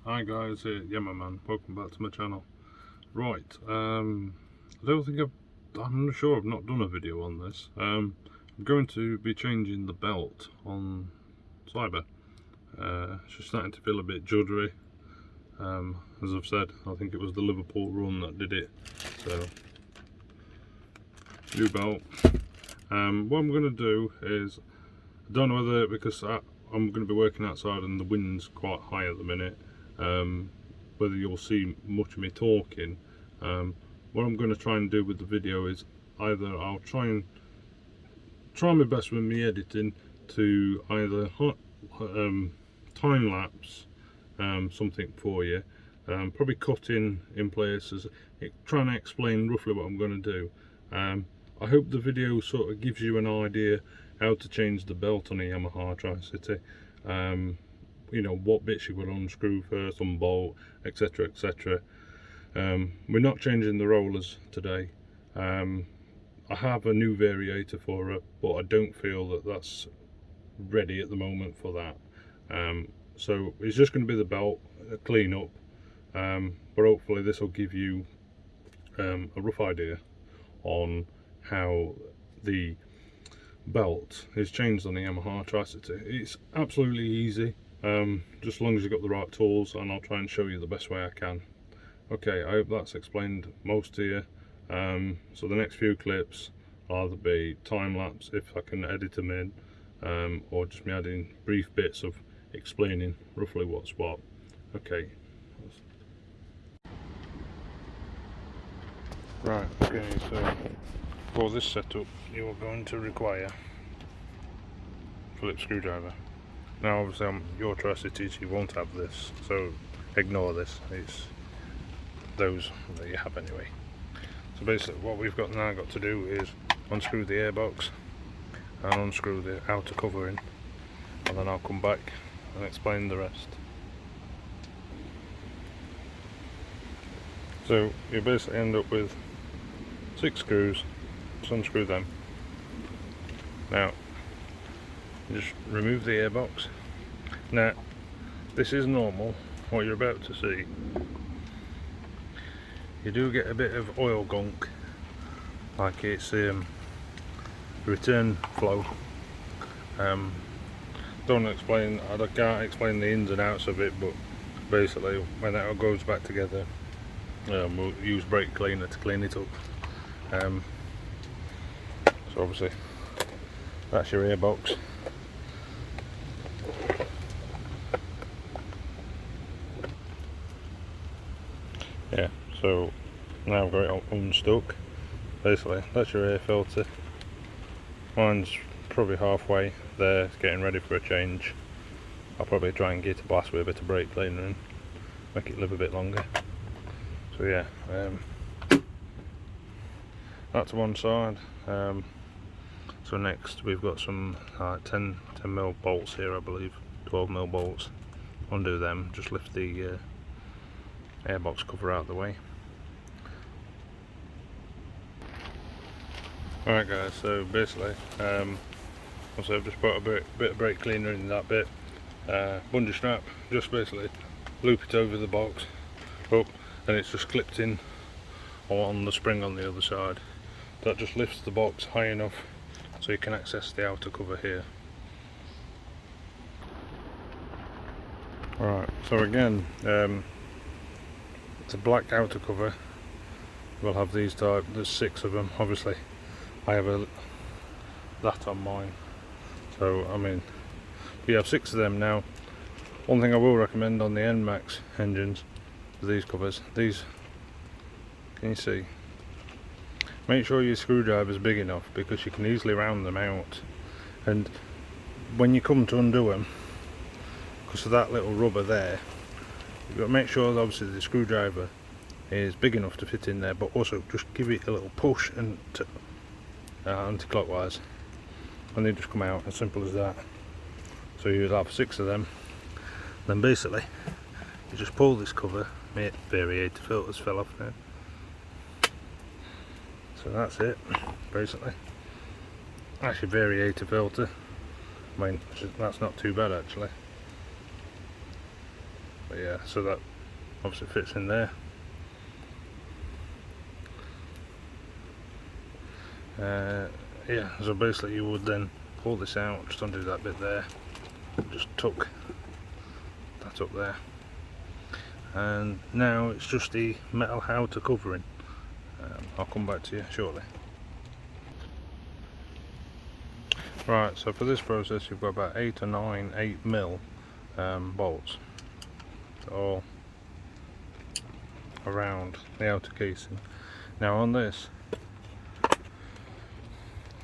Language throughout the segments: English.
Hi guys, Yamaha Man, welcome back to my channel. Right, I'm not sure I've not done a video on this. I'm going to be changing the belt on Cyber. It's just starting to feel a bit juddery. As I've said, I think it was the Liverpool run that did it. So, new belt. What I'm going to do is, I don't know whether, because I'm going to be working outside and the wind's quite high at the minute, whether you'll see much of me talking. What I'm going to try and do with the video is either I'll try my best with me editing to either time lapse something for you, probably cut in places, trying to explain roughly what I'm going to do. I hope the video sort of gives you an idea how to change the belt on a Yamaha Tricity. You know, what bits you will unscrew first, unbolt, etc, etc. We're not changing the rollers today. I have a new Variator for it, but I don't feel that that's ready at the moment for that. So it's just going to be the belt, a clean up, but hopefully this will give you a rough idea on how the belt is changed on the Yamaha Tricity. It's absolutely easy, just as long as you've got the right tools, and I'll try and show you the best way I can. Okay, I hope that's explained most to you. So the next few clips will either be time lapse if I can edit them in, or just me adding brief bits of explaining roughly what's what. Okay. Right, okay, so for this setup you are going to require Phillips screwdriver. Now obviously on your Tricities you won't have this, so ignore this, it's those that you have anyway. So basically what we've got to do is unscrew the airbox and unscrew the outer covering, and then I'll come back and explain the rest. So you basically end up with 6 screws, just unscrew them. Now just remove the airbox. Now this is normal, what you're about to see. You do get a bit of oil gunk, like it's return flow. I can't explain the ins and outs of it, but basically when that goes back together, we'll use brake cleaner to clean it up. So obviously that's your airbox. Yeah, so now I've got it unstuck. Basically that's your air filter. Mine's probably halfway there, it's getting ready for a change. I'll probably try and get a blast with a bit of brake cleaner and make it live a bit longer. So yeah, that's one side. So next we've got some 10mm bolts here, I believe, 12mm bolts. Undo them, just lift the airbox cover out of the way. Alright guys, so basically also I've just put a bit of brake cleaner in that bit. Bungee strap, just basically loop it over the box up, and it's just clipped in on the spring on the other side. That just lifts the box high enough so you can access the outer cover here. Alright, so again, it's a black outer cover. We'll have these type, there's 6 of them. Obviously I have that on mine, so I mean we have 6 of them now. One thing I will recommend on the nmax engines is these covers. These, can you see? Make sure your screwdriver is big enough, because you can easily round them out, and when you come to undo them, because of that little rubber there, you've got to make sure that obviously the screwdriver is big enough to fit in there, but also just give it a little push and anti-clockwise, and they just come out, as simple as that. So you'll have 6 of them. Then basically you just pull this cover. My Variator filters fell off now. So that's it, basically. That's your Variator filter. I mean, that's not too bad actually. But yeah, so that obviously fits in there. Yeah, so basically you would then pull this out, just undo that bit there, just tuck that up there, and now it's just the metal outer covering. I'll come back to you shortly. Right, so for this process you've got about 8 or 9 8mm bolts all around the outer casing. Now on this,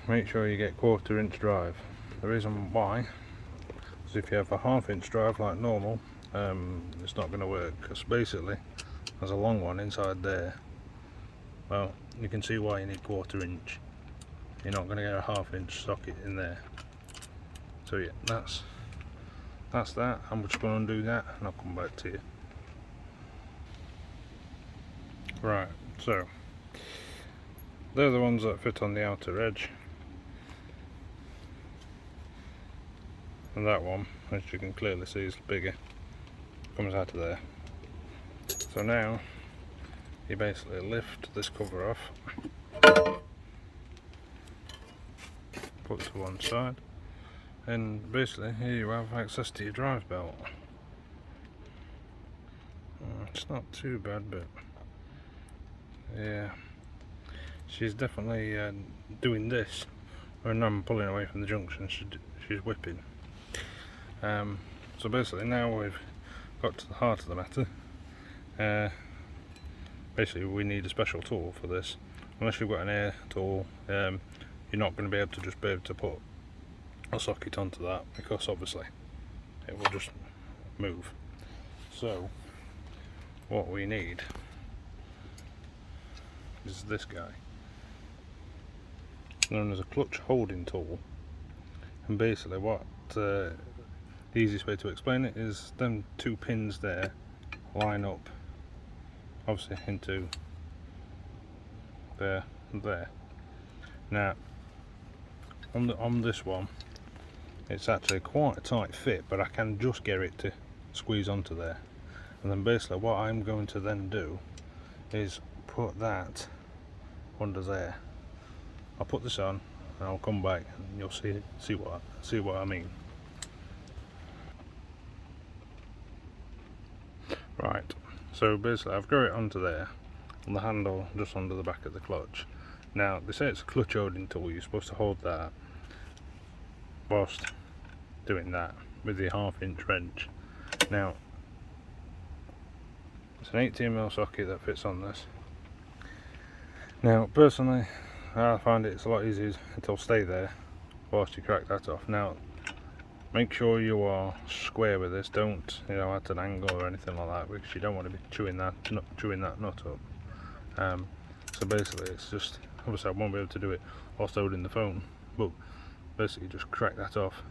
make sure you get 1/4 inch drive. The reason why is if you have a 1/2 inch drive like normal, it's not going to work, because basically there's a long one inside there. Well, you can see why you need 1/4 inch. You're not going to get a 1/2 inch socket in there. So yeah, that's that. I'm just going to undo that and I'll come back to you. Right, so they're the ones that fit on the outer edge, and that one, as you can clearly see, is bigger, comes out of there. So now you basically lift this cover off, put it to one side, and basically here you have access to your drive belt. It's not too bad, but yeah, she's definitely doing this when I'm pulling away from the junction. She's whipping. So basically now we've got to the heart of the matter. Basically we need a special tool for this. Unless you've got an air tool, you're not going to be able to put a socket onto that, because obviously it will just move. So what we need is this guy, known as a clutch holding tool. And basically what the easiest way to explain it is them 2 pins there line up obviously into there and there. Now on this one it's actually quite a tight fit, but I can just get it to squeeze onto there. And then basically what I'm going to then do is put that under there. I'll put this on and I'll come back and you'll see what I mean. Right, so basically I've got it onto there, on the handle just under the back of the clutch. Now they say it's a clutch holding tool, you're supposed to hold that whilst doing that with the 1/2 inch wrench. Now it's an 18mm socket that fits on this. Now personally I find it's a lot easier to stay there whilst you crack that off. Now make sure you are square with this, don't at an angle or anything like that, because you don't want to be chewing that nut up. So basically it's just, obviously I won't be able to do it whilst holding the phone, but basically just crack that off.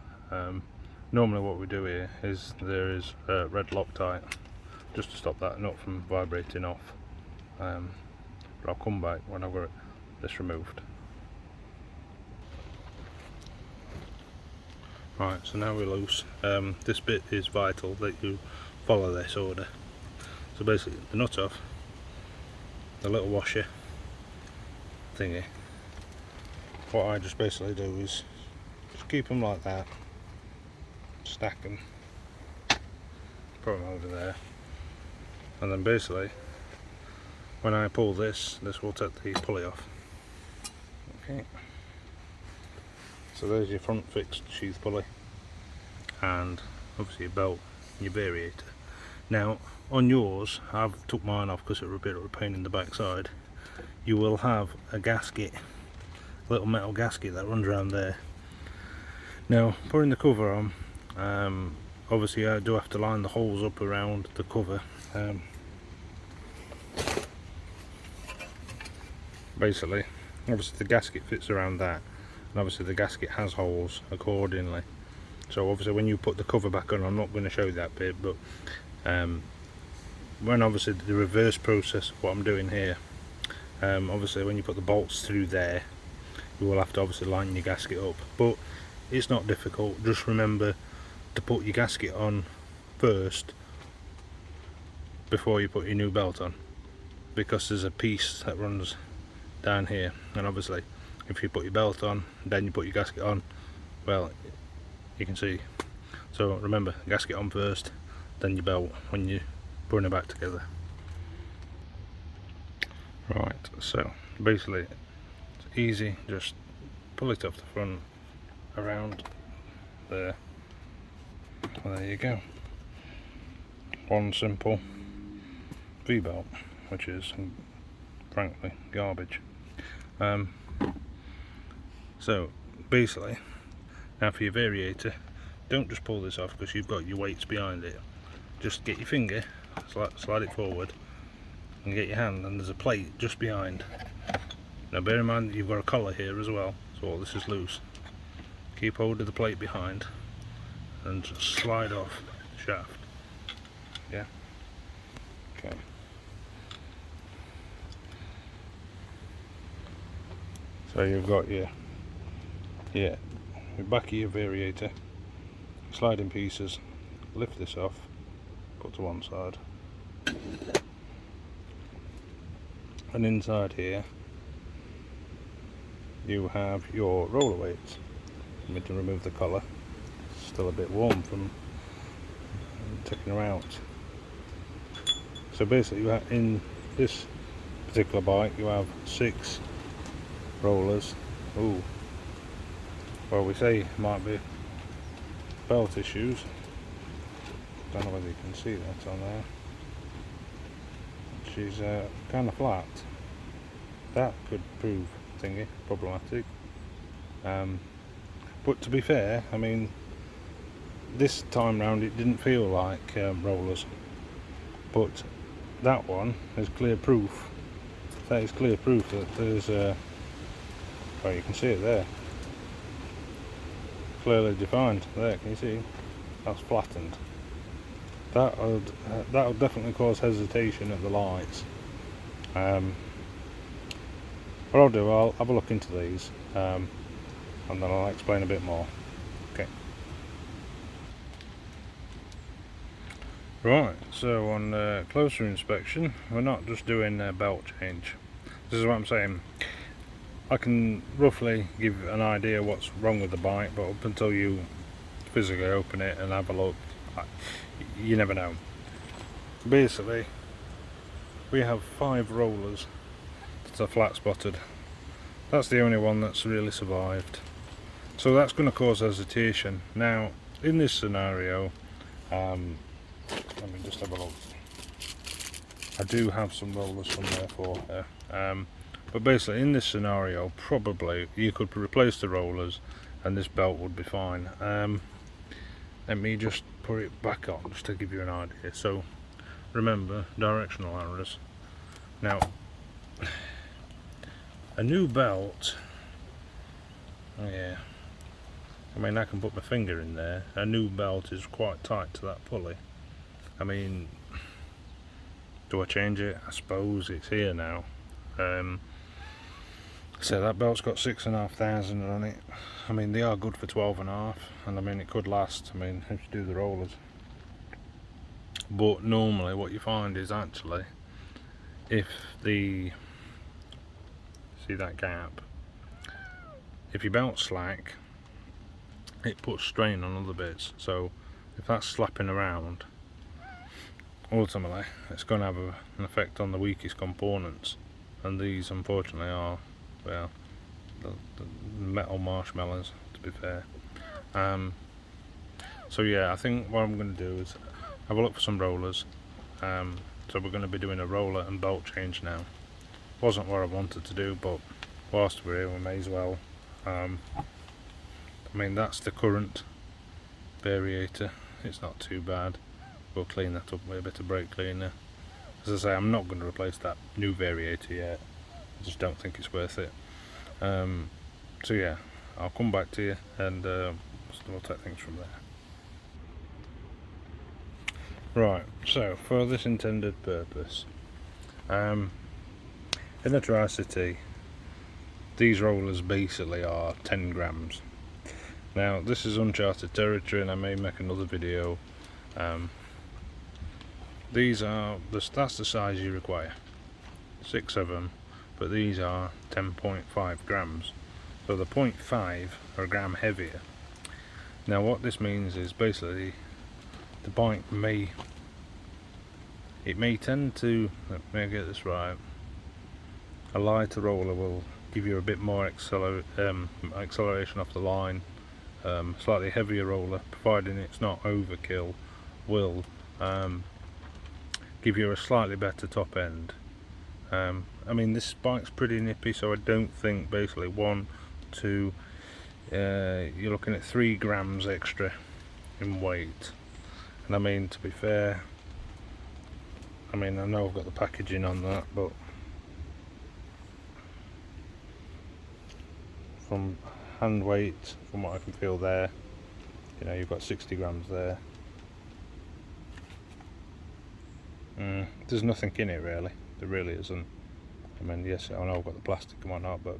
Normally what we do here is there is red Loctite just to stop that nut from vibrating off, but I'll come back when I've got this removed. Right, so now we're loose. This bit is vital that you follow this order. So basically the nut off, the little washer thingy, what I just basically do is just keep them like that, stack them, put them over there, and then basically when I pull this will take the pulley off. Okay, so there's your front fixed sheath pulley, and obviously your belt, your variator. Now on yours, I've took mine off because it was a bit of a pain in the backside. You will have a gasket, a little metal gasket that runs around there. Now putting the cover on, obviously I do have to line the holes up around the cover. Basically, obviously the gasket fits around that, and obviously the gasket has holes accordingly. So obviously when you put the cover back on, I'm not going to show you that bit, but when obviously the reverse process of what I'm doing here, obviously when you put the bolts through there, you will have to obviously line your gasket up, but it's not difficult. Just remember to put your gasket on first before you put your new belt on, because there's a piece that runs down here, and obviously if you put your belt on then you put your gasket on, well, you can see. So remember, gasket on first, then your belt when you put it back together. Right, so basically it's easy, just pull it off the front around there. Well, there you go, one simple V-belt, which is frankly garbage. So basically, now for your variator, don't just pull this off because you've got your weights behind it. Just get your finger, slide it forward, and get your hand, and there's a plate just behind. Now bear in mind that you've got a collar here as well, so all this is loose. Keep hold of the plate behind and just slide off the shaft. Yeah? Okay. So you've got your back of your variator, sliding pieces, lift this off, put to one side, and inside here you have your roller weights. I'm going to remove the collar, it's still a bit warm from taking her out. So basically you have, in this particular bike you have 6 rollers. Ooh, well, we say it might be belt issues. Don't know whether you can see that on there. She's kind of flat. That could prove problematic. But to be fair, I mean, this time round it didn't feel like rollers, but that one is clear proof. That is clear proof that there's well, you can see it there, clearly defined. There, can you see? That's flattened. That would definitely cause hesitation at the lights. What I'll do, I'll have a look into these, and then I'll explain a bit more. Okay. Right, so on closer inspection, we're not just doing a belt change. This is what I'm saying. I can roughly give an idea what's wrong with the bike, but up until you physically open it and have a look, you never know. Basically, we have 5 rollers that are flat spotted. That's the only one that's really survived. So that's going to cause hesitation. Now, in this scenario, let me just have a look. I do have some rollers from there for her. But basically, in this scenario, probably you could replace the rollers and this belt would be fine. Let me just put it back on just to give you an idea. So remember, directional arrows. Now, a new belt, oh yeah, I mean, I can put my finger in there. A new belt is quite tight to that pulley. I mean, do I change it? I suppose it's here now. So that belt's got 6,500 on it. I mean, they are good for 12.5, and I mean, it could last. I mean, if you do the rollers. But normally what you find is actually, if the, see that gap, if your belt's slack, it puts strain on other bits. So if that's slapping around, ultimately it's going to have an effect on the weakest components, and these unfortunately are, well, the metal marshmallows, to be fair. So yeah, I think what I'm going to do is have a look for some rollers. So we're going to be doing a roller and belt change now. Wasn't what I wanted to do, but whilst we're here we may as well. I mean, that's the current variator. It's not too bad. We'll clean that up with a bit of brake cleaner. As I say, I'm not going to replace that new variator yet. I just don't think it's worth it. So yeah, I'll come back to you and we'll take things from there. Right, so for this intended purpose, in the Tricity, these rollers basically are 10 grams. Now this is uncharted territory, and I may make another video These are that's the size you require, 6 of them, but these are 10.5 grams, so the 0.5 are a gram heavier. Now what this means is basically the bike may tend to, let me get this right, a lighter roller will give you a bit more acceleration off the line. Slightly heavier roller, providing it's not overkill, will give you a slightly better top end. I mean, this bike's pretty nippy, so I don't think basically you're looking at 3 grams extra in weight. And I mean, to be fair, I mean, I know I've got the packaging on that, but from hand weight, from what I can feel there, you know, you've got 60 grams there. There's nothing in it really, there really isn't. I mean, yes, I know I've got the plastic and whatnot, but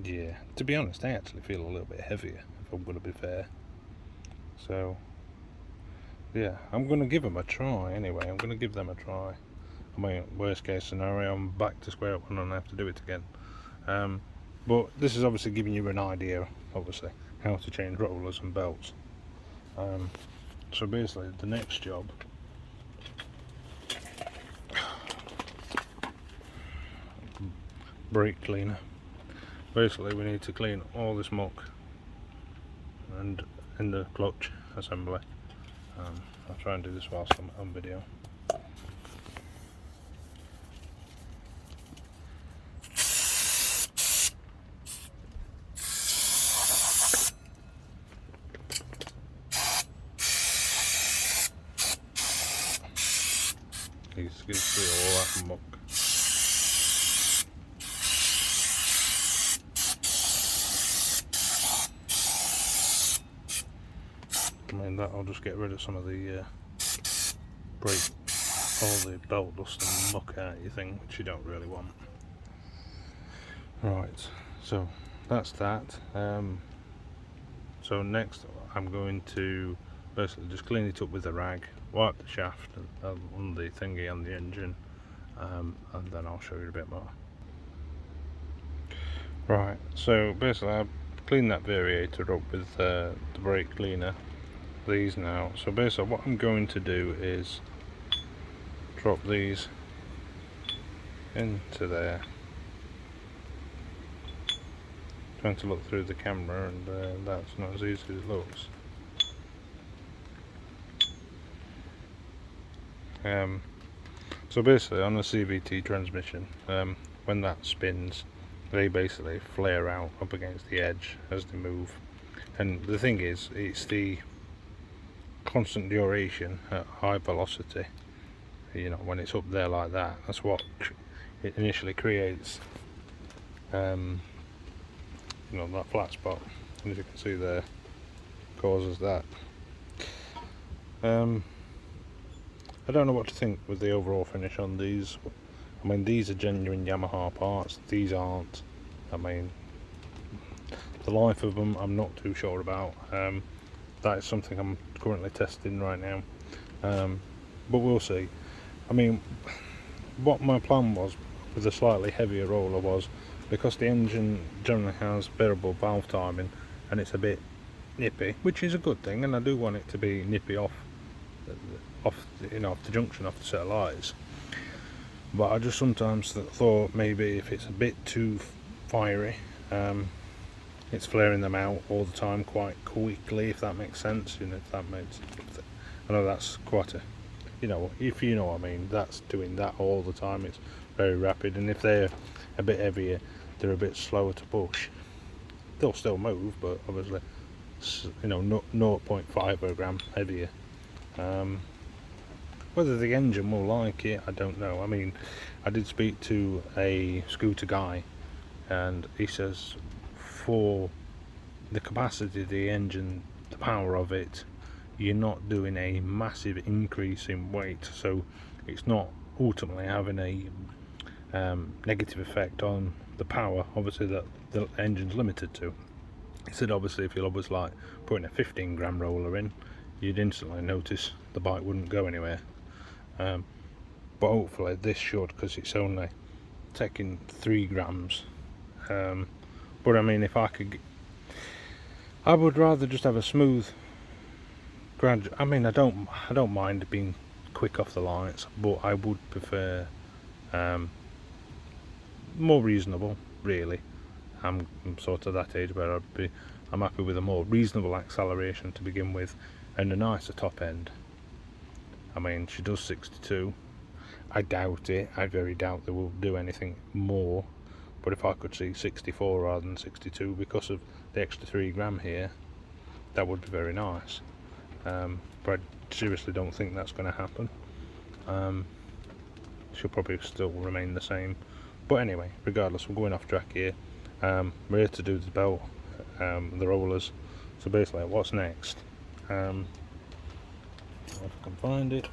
yeah, to be honest, I actually feel a little bit heavier, if I'm going to be fair. So yeah, I'm going to give them a try anyway. I'm going to give them a try. I mean, worst case scenario, I'm back to square one and I have to do it again. But this is obviously giving you an idea, obviously, how to change rollers and belts. So basically, the next job, brake cleaner. Basically, we need to clean all this muck and in the clutch assembly. I'll try and do this whilst I'm on video. You can see all that muck. I mean, that'll just get rid of some of the all the belt dust and muck out of your thing, which you don't really want. Right, so that's that. So next I'm going to basically just clean it up with a rag, wipe the shaft on the thingy on the engine, and then I'll show you a bit more. Right, so basically I've cleaned that variator up with the brake cleaner, these now. So basically what I'm going to do is drop these into there. Trying to look through the camera, and that's not as easy as it looks. So basically on a CVT transmission, when that spins, they basically flare out up against the edge as they move. And the thing is, it's the constant duration at high velocity, you know, when it's up there like that, that's what it initially creates, you know, that flat spot, as you can see there, causes that. I don't know what to think with the overall finish on these. I mean, these are genuine Yamaha parts, these aren't. I mean, the life of them I'm not too sure about. That is something I'm currently testing right now, but we'll see. I mean, what my plan was with a slightly heavier roller was, because the engine generally has variable valve timing and it's a bit nippy, which is a good thing, and I do want it to be nippy off the junction, off the set of lights. But I just sometimes thought maybe if it's a bit too fiery, it's flaring them out all the time quite quickly, if that makes sense. You know, I know that's quite a, you know, if you know what I mean, that's doing that all the time. It's very rapid, and if they're a bit heavier, they're a bit slower to push. They'll still move, but obviously, you know, 0.5 of a gram heavier. Whether the engine will like it, I don't know. I mean, I did speak to a scooter guy, and he says for the capacity of the engine, the power of it, you're not doing a massive increase in weight, so it's not ultimately having a negative effect on the power, obviously, that the engine's limited to. He said obviously if you're always like putting a 15 gram roller in, you'd instantly notice the bike wouldn't go anywhere. But hopefully this should, because it's only taking 3 grams. But I mean, if I could, I would rather just have a smooth gradual. I mean, I don't mind being quick off the lights, but I would prefer more reasonable, really. I'm sort of that age where I'm happy with a more reasonable acceleration to begin with, and a nicer top end. I mean, she does 62. I doubt it. I very doubt they will do anything more. But if I could see 64 rather than 62 because of the extra 3 gram here, that would be very nice. But I seriously don't think that's going to happen. She'll probably still remain the same. But anyway, regardless, we're going off track here. We're here to do the belt, the rollers. So basically, what's next? If I can find it.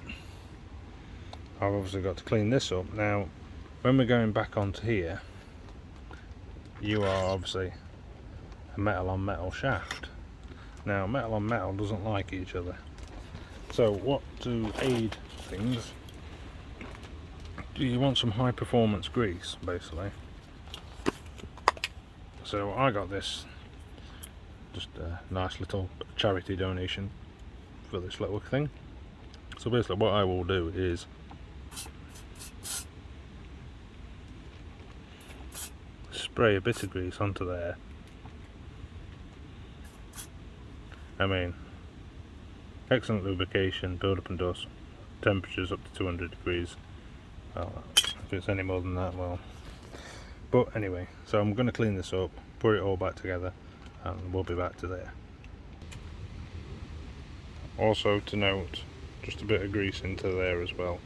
I've obviously got to clean this up. Now, when we're going back onto here, you are obviously a metal on metal shaft. Now, metal on metal doesn't like each other. So what to aid things, you want some high performance grease, basically. So I got this, just a nice little charity donation for this little thing. So basically what I will do is spray a bit of grease onto there. I mean, excellent lubrication, build up and dust, temperatures up to 200 degrees. Well, if it's any more than that, well. But anyway, so I'm going to clean this up, put it all back together, and we'll be back to there. Also to note, just a bit of grease into there as well.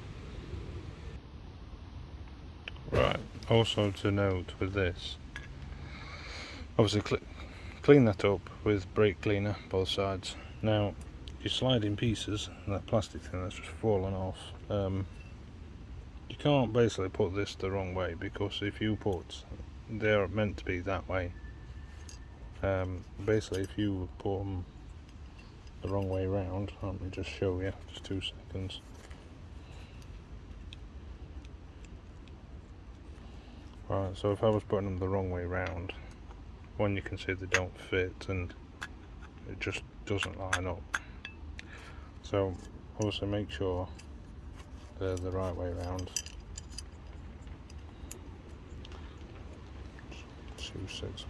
Right, also to note with this, obviously clean that up with brake cleaner, both sides. Now, your sliding pieces, and that plastic thing that's just fallen off, you can't basically put this the wrong way, because if you put, they're meant to be that way. Basically, if you put them the wrong way round, let me just show you, just 2 seconds. Right, so if I was putting them the wrong way round, one, you can see they don't fit and it just doesn't line up. So also make sure they're the right way round. 2 6.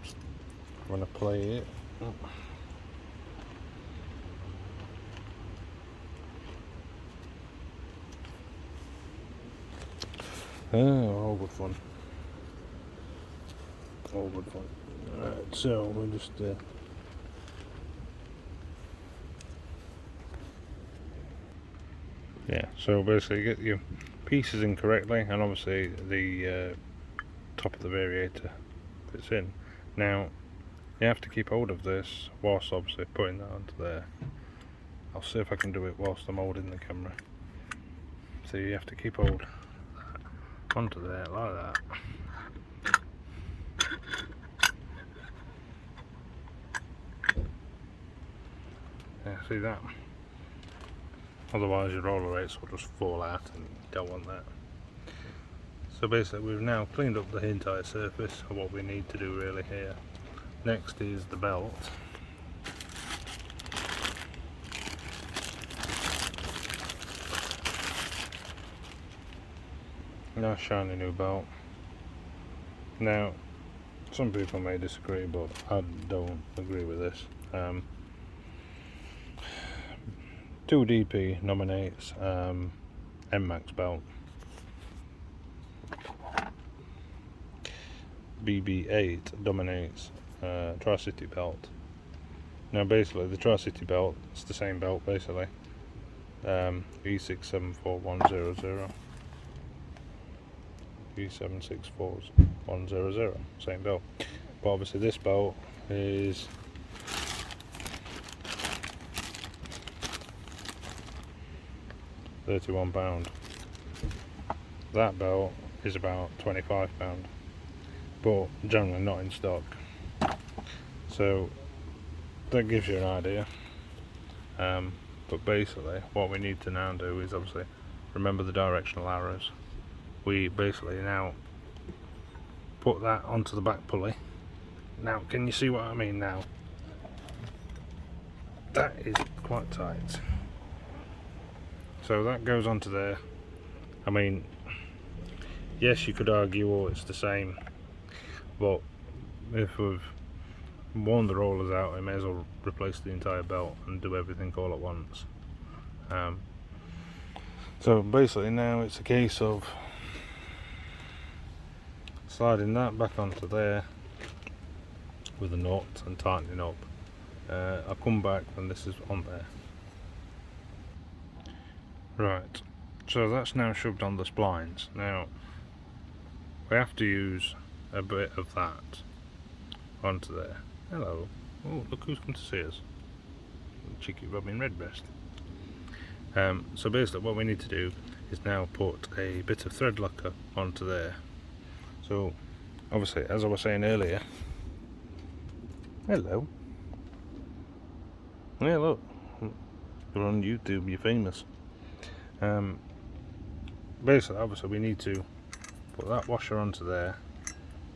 I'm going to play it. All good fun. All good fun. Right, so we'll just yeah, so basically get your pieces in correctly, and obviously the top of the variator fits in. Now you have to keep hold of this whilst obviously putting that onto there. I'll see if I can do it whilst I'm holding the camera. So you have to keep hold onto there like that. Yeah, see that? Otherwise your roller rates will just fall out, and you don't want that. So basically we've now cleaned up the entire surface of what we need to do really here. Next is the belt. Nice shiny new belt. Now, some people may disagree, but I don't agree with this. 2DP nominates nmax belt. BB8 dominates Tricity belt. Now basically the Tricity belt, it's the same belt basically. E674100. E764100, same belt. But obviously this belt is £31. That belt is about £25, but generally not in stock. So that gives you an idea. But basically what we need to now do is obviously remember the directional arrows. We basically now put that onto the back pulley. Now can you see what I mean now? That is quite tight. So that goes onto there. I mean, yes, you could argue, oh, it's the same, but if we've worn the rollers out, we may as well replace the entire belt and do everything all at once. So basically now it's a case of sliding that back onto there with a nut and tightening up. I'll come back when this is on there. Right, so that's now shoved on the splines. Now we have to use a bit of that onto there. Hello. Oh, look who's come to see us. Cheeky Robin Redbreast. So basically what we need to do is now put a bit of thread locker onto there. So obviously, as I was saying earlier, hello. Yeah, look, you're on YouTube, you're famous. Basically, obviously we need to put that washer onto there,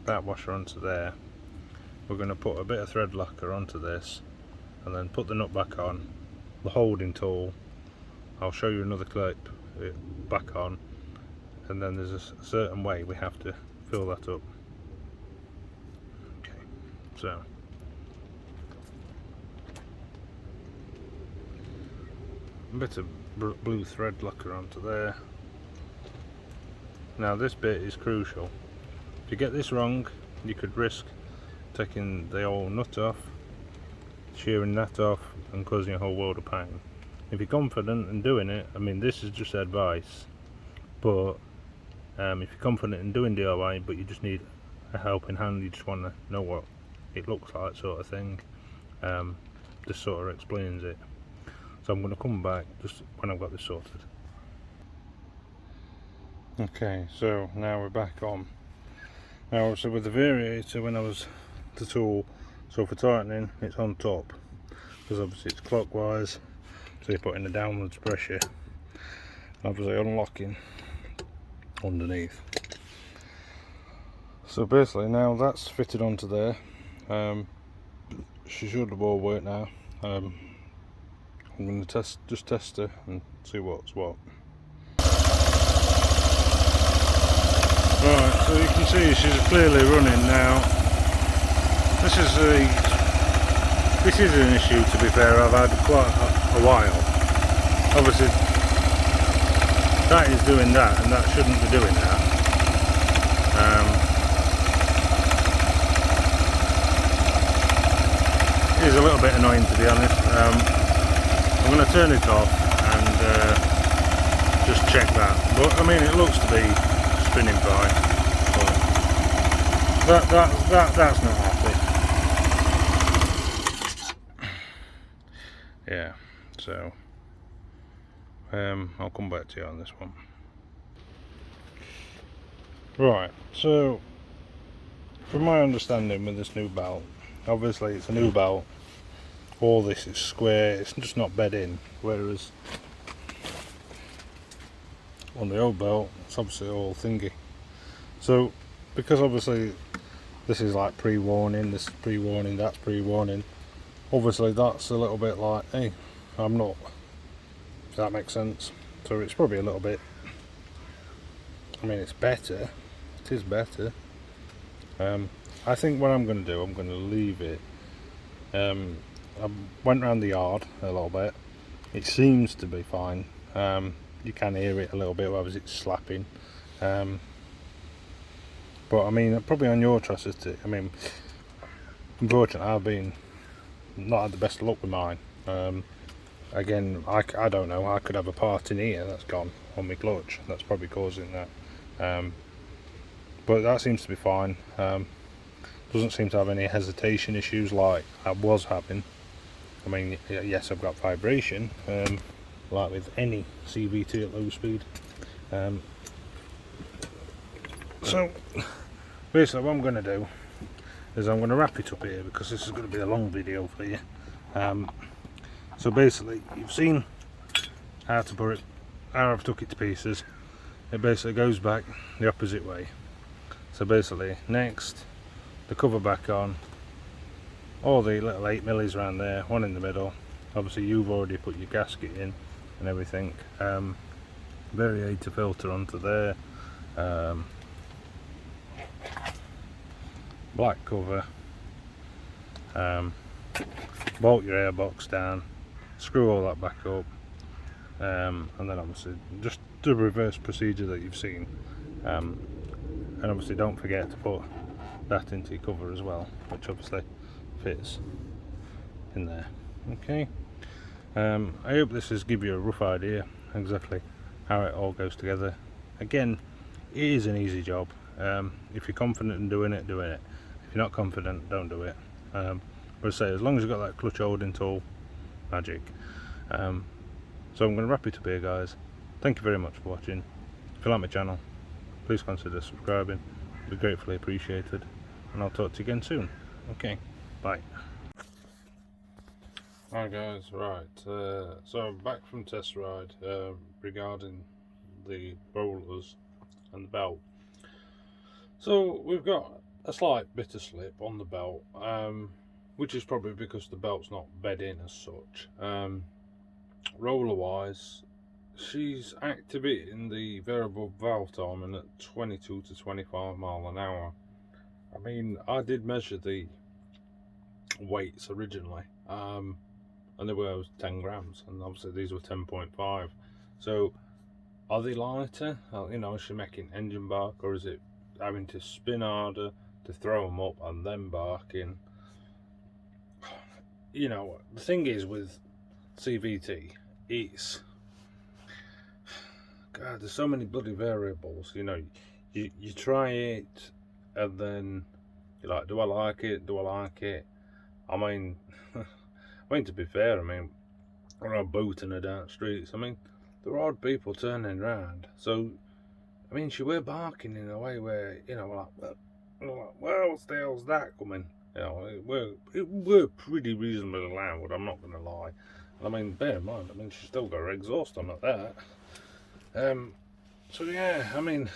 that washer onto there. We're going to put a bit of thread locker onto this and then put the nut back on, the holding tool. I'll show you another clip back on, and then there's a certain way we have to fill that up. Okay, so a bit of blue thread locker onto there. Now this bit is crucial. If you get this wrong, you could risk taking the old nut off, shearing that off and causing a whole world of pain. If you're confident in doing it, I mean this is just advice, but if you're confident in doing DIY but you just need a helping hand, you just want to know what it looks like sort of thing, this sort of explains it. So I'm going to come back just when I've got this sorted. Okay, so now we're back on. Now obviously with the Variator, when I was the tool, so for tightening it's on top, because obviously it's clockwise, so you're putting a downwards pressure, obviously unlocking underneath. So basically now that's fitted onto there. She should have all worked now. I'm going to just test her and see what's what. Right, so you can see she's clearly running now. This is an issue, to be fair, I've had quite a while. Obviously that is doing that and that shouldn't be doing that. It is a little bit annoying, to be honest. I'm going to turn it off and just check that. But I mean, it looks to be spinning fine. But that's not happy. Yeah, so I'll come back to you on this one. Right, so from my understanding with this new belt, obviously it's a new belt, all this is square, it's just not bed in, whereas on the old belt it's obviously all thingy. So because obviously this is like pre-warning, this is pre-warning, that's pre-warning, obviously that's a little bit like, hey, I'm not, if that makes sense. So it's probably a little bit, I mean it's better, it is better. I think what I'm going to do, I'm going to leave it. I went around the yard a little bit, it seems to be fine. You can hear it a little bit as it's slapping, but I mean probably on your Tricity, I mean unfortunately I've been not had the best luck with mine. Again, I don't know, I could have a part in here that's gone on my clutch, that's probably causing that. But that seems to be fine. Doesn't seem to have any hesitation issues like I was having. I mean, yes, I've got vibration, like with any CVT at low speed. So basically what I'm going to do is I'm going to wrap it up here because this is going to be a long video for you. So basically you've seen how to put it, how I've took it to pieces. It basically goes back the opposite way. So basically, next, the cover back on, all the little 8mm around there, one in the middle. Obviously you've already put your gasket in and everything. Variator filter onto there, black cover, bolt your airbox down, screw all that back up, and then obviously just the reverse procedure that you've seen, and obviously don't forget to put that into your cover as well, which obviously fits in there. Okay, I hope this has given you a rough idea exactly how it all goes together. Again, it is an easy job. If you're confident in doing it, doing it. If you're not confident, don't do it. But I say, as long as you've got that clutch holding tool, magic. So I'm going to wrap it up here, guys. Thank you very much for watching. If you like my channel, please consider subscribing. It'd be gratefully appreciated, and I'll talk to you again soon. Okay, bye. Hi guys, right, so I'm back from test ride regarding the rollers and the belt. So we've got a slight bit of slip on the belt, which is probably because the belt's not bed in as such. Roller wise, she's activating the variable valve timing at 22 to 25 mile an hour. I mean, I did measure the weights originally, and they were 10 grams, and obviously these were 10.5. So are they lighter? You know, is she making engine bark, or is it having to spin harder to throw them up and then barking? You know, the thing is with CVT, it's, God, there's so many bloody variables. You know, you try it and then you're like, do I like it? Do I like it? I mean, to be fair, I mean, when I'm booting her down streets, I mean, there are odd people turning around. So, I mean, she were barking in a way where, you know, like, well, what the hell's that coming? You know, it were pretty reasonably loud, I'm not going to lie. I mean, bear in mind, I mean, she's still got her exhaust on at that. So yeah, I mean,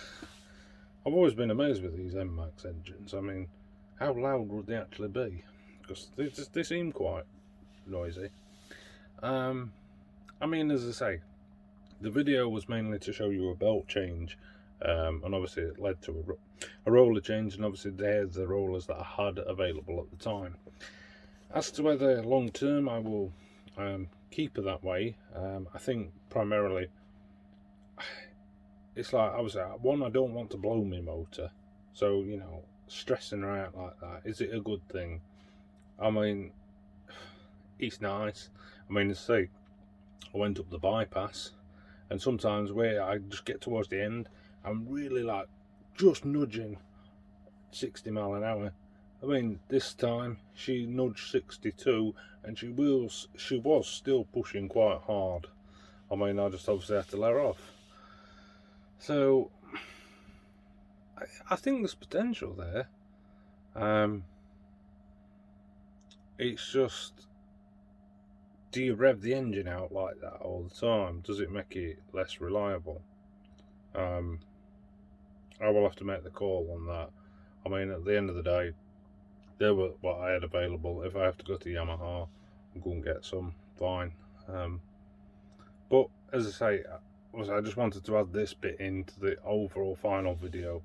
I've always been amazed with these nmax engines. I mean, how loud would they actually be? Because they seem quite noisy. I mean, as I say, the video was mainly to show you a belt change, and obviously it led to a roller change, and obviously they're the rollers that I had available at the time. As to whether long term I will keep it that way, I think primarily it's like, obviously, one, I don't want to blow my motor, so, you know, stressing her out like that, is it a good thing? I mean, it's nice. I mean, say I went up the bypass, and sometimes where I just get towards the end, I'm really like just nudging 60 mile an hour. I mean, this time she nudged 62, and she was still pushing quite hard. I mean, I just obviously had to let her off. So I think there's potential there. It's just, do you rev the engine out like that all the time? Does it make it less reliable? I will have to make the call on that. I mean, at the end of the day, they were what I had available. If I have to go to Yamaha and go and get some, fine. But as I say, I just wanted to add this bit into the overall final video.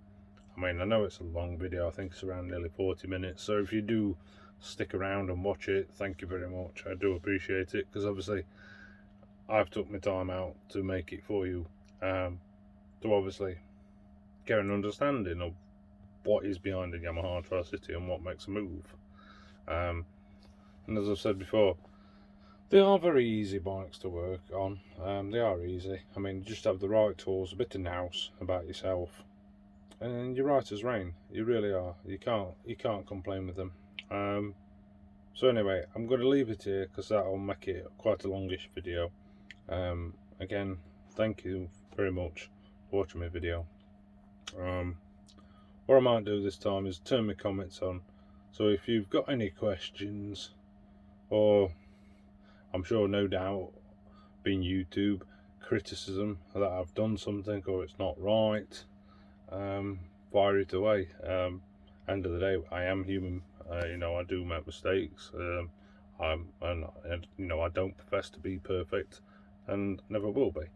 I mean, I know it's a long video, I think it's around nearly 40 minutes, so if you do stick around and watch it, thank you very much. I do appreciate it, because obviously I've took my time out to make it for you, to obviously get an understanding of what is behind a Yamaha Tricity and what makes a move. And as I've said before, they are very easy bikes to work on. They are easy. I mean, you just have the right tools, a bit of nous about yourself, and you're right as rain. You really are. You can't complain with them. So anyway, I'm going to leave it here because that'll make it quite a longish video. Again, thank you very much for watching my video. What I might do this time is turn my comments on, so if you've got any questions, or I'm sure no doubt being YouTube, criticism that I've done something or it's not right, fire it away. End of the day, I am human. You know, I do make mistakes. And you know, I don't profess to be perfect, and never will be.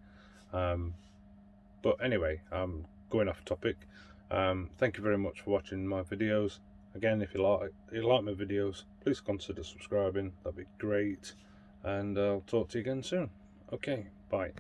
But anyway, I'm going off topic. Thank you very much for watching my videos. Again, if you like my videos, please consider subscribing. That'd be great. And I'll talk to you again soon. Okay, bye.